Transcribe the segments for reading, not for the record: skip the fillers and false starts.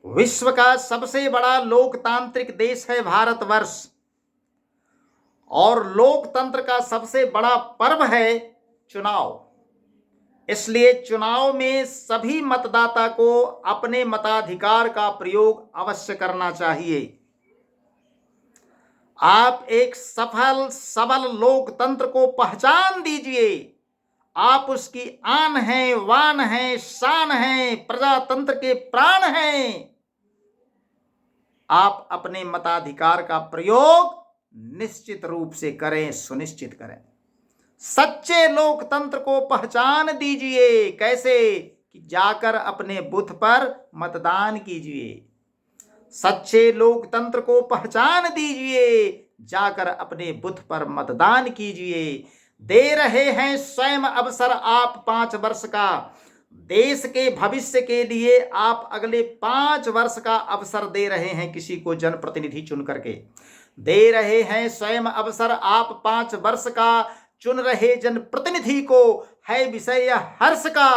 विश्व का सबसे बड़ा लोकतांत्रिक देश है भारतवर्ष और लोकतंत्र का सबसे बड़ा पर्व है चुनाव। इसलिए चुनाव में सभी मतदाता को अपने मताधिकार का प्रयोग अवश्य करना चाहिए। आप एक सफल सबल लोकतंत्र को पहचान दीजिए। आप उसकी आन हैं, वान हैं, शान हैं, प्रजातंत्र के प्राण हैं। आप अपने मताधिकार का प्रयोग निश्चित रूप से करें, सुनिश्चित करें। सच्चे लोकतंत्र को पहचान दीजिए। कैसे? कि जाकर अपने बूथ पर मतदान कीजिए। सच्चे लोकतंत्र को पहचान दीजिए, जाकर अपने बूथ पर मतदान कीजिए। दे रहे हैं स्वयं अवसर आप 5 वर्ष का। देश के भविष्य के लिए आप अगले 5 वर्ष का अवसर दे रहे हैं किसी को जनप्रतिनिधि चुन करके। दे रहे हैं स्वयं अवसर आप 5 वर्ष का। चुन रहे जनप्रतिनिधि को है विषय हर्ष का।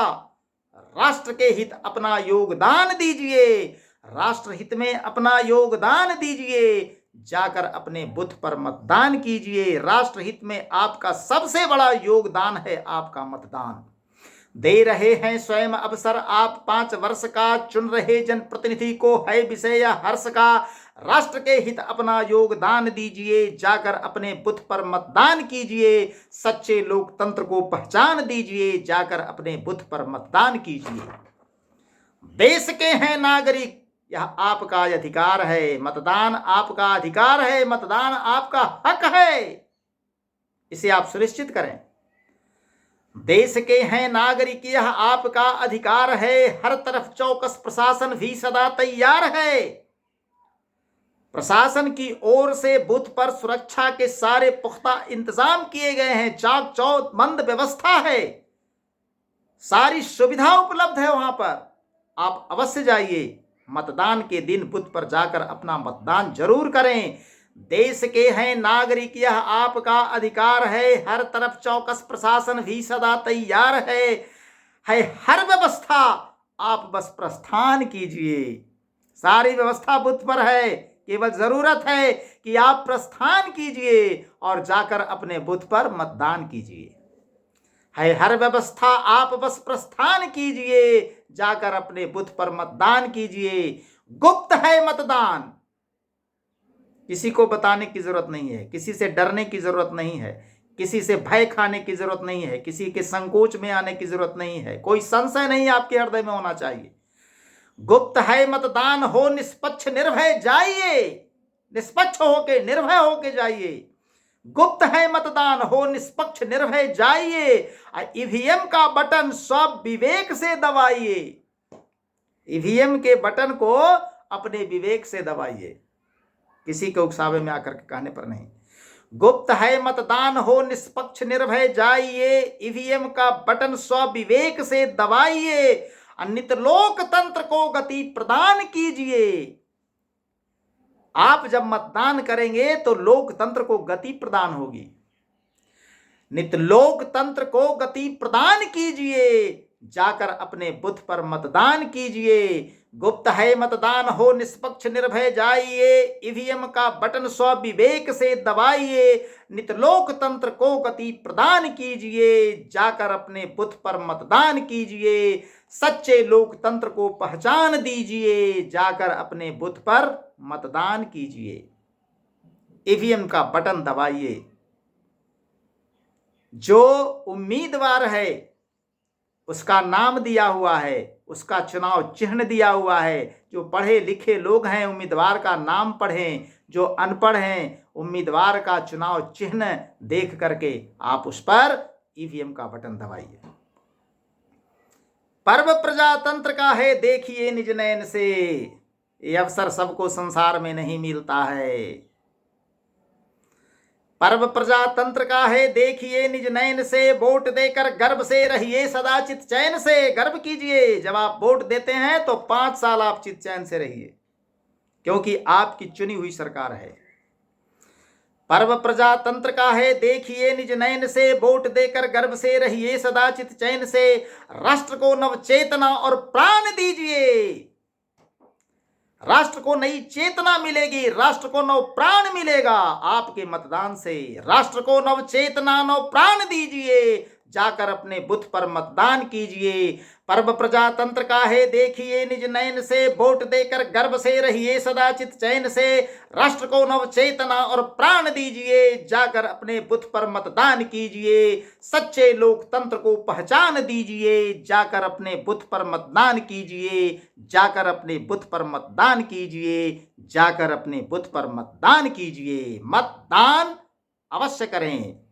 राष्ट्र के हित अपना योगदान दीजिए। राष्ट्र हित में अपना योगदान दीजिए। जाकर अपने बूथ पर मतदान कीजिए। राष्ट्र हित में आपका सबसे बड़ा योगदान है आपका मतदान। दे रहे हैं स्वयं अवसर आप 5 वर्ष का। चुन रहे जनप्रतिनिधि को है विषय हर्ष का। राष्ट्र के हित अपना योगदान दीजिए। जाकर अपने बूथ पर मतदान कीजिए। सच्चे लोकतंत्र को पहचान दीजिए। जाकर अपने बूथ पर मतदान कीजिए। देश के हैं नागरिक, यह आपका अधिकार है। मतदान आपका अधिकार है। मतदान आपका हक है। इसे आप सुनिश्चित करें। देश के हैं नागरिक, यह आपका अधिकार है। हर तरफ चौकस प्रशासन भी सदा तैयार है। प्रशासन की ओर से बूथ पर सुरक्षा के सारे पुख्ता इंतजाम किए गए हैं। चाक चौबंद व्यवस्था है। सारी सुविधा उपलब्ध है वहां पर। आप अवश्य जाइए। मतदान के दिन बूथ पर जाकर अपना मतदान जरूर करें। देश के हैं नागरिक, यह आपका अधिकार है। हर तरफ चौकस प्रशासन भी सदा तैयार है हर व्यवस्था। आप बस प्रस्थान कीजिए। सारी व्यवस्था बूथ पर है। केवल जरूरत है कि आप प्रस्थान कीजिए और जाकर अपने बूथ पर मतदान कीजिए। हर व्यवस्था। आप बस प्रस्थान कीजिए। जाकर अपने बूथ पर मतदान कीजिए। गुप्त है मतदान। किसी को बताने की जरूरत नहीं है। किसी से डरने की जरूरत नहीं है। किसी से भय खाने की जरूरत नहीं है। किसी के संकोच में आने की जरूरत नहीं है। कोई संशय नहीं आपके हृदय में होना चाहिए। गुप्त है मतदान। हो निष्पक्ष निर्भय जाइए। निष्पक्ष होके निर्भय होके जाइए। गुप्त है मतदान। हो निष्पक्ष निर्भय जाइए। ईवीएम का बटन सब विवेक से दबाइए। ईवीएम के बटन को अपने विवेक से दबाइए। किसी के उकसावे में आकर के कहने पर नहीं। गुप्त है मतदान। हो निष्पक्ष निर्भय जाइए। ईवीएम का बटन स्वविवेक से दबाइए। अन्यथा लोकतंत्र को गति प्रदान कीजिए। आप जब मतदान करेंगे तो लोकतंत्र को गति प्रदान होगी। नित लोकतंत्र को गति प्रदान कीजिए। जाकर अपने बूथ पर मतदान कीजिए। गुप्त है मतदान। हो निष्पक्ष निर्भय जाइए। ईवीएम का बटन स्वविवेक से दबाइए। नित लोकतंत्र को गति प्रदान कीजिए। जाकर अपने बूथ पर मतदान कीजिए। सच्चे लोकतंत्र को पहचान दीजिए। जाकर अपने बूथ पर मतदान कीजिए। ईवीएम का बटन दबाइए। जो उम्मीदवार है उसका नाम दिया हुआ है, उसका चुनाव चिन्ह दिया हुआ है। जो पढ़े लिखे लोग हैं उम्मीदवार का नाम पढ़ें। जो अनपढ़ हैं उम्मीदवार का चुनाव चिन्ह देख करके आप उस पर ईवीएम का बटन दबाइए। पर्व प्रजातंत्र का है देखिए निज नयन से। ये अवसर सबको संसार में नहीं मिलता है। पर्व प्रजातंत्र का है देखिए निज नयन से। वोट देकर गर्व से रहिए सदा चित चैन से। गर्व कीजिए। जब आप वोट देते हैं तो 5 साल आप चित चैन से रहिए, क्योंकि आपकी चुनी हुई सरकार है। पर्व प्रजातंत्र का है देखिए निज नयन से। वोट देकर गर्व से रहिए सदा चित चैन से। राष्ट्र को नवचेतना और प्राण दीजिए। राष्ट्र को नई चेतना मिलेगी, राष्ट्र को नव प्राण मिलेगा आपके मतदान से। राष्ट्र को नव चेतना, नव प्राण दीजिए, जाकर अपने बूथ पर मतदान कीजिए। पर्व प्रजातंत्र का है, देखिए निज नयन से, वोट देकर गर्व से रहिए सदाचित चैन से। राष्ट्र को नव चेतना और प्राण दीजिए, जाकर अपने बूथ पर मतदान कीजिए। सच्चे लोकतंत्र को पहचान दीजिए, जाकर अपने बूथ पर मतदान कीजिए, जाकर अपने बूथ पर मतदान कीजिए, जाकर अपने बूथ पर मतदान कीजिए। मतदान अवश्य करें।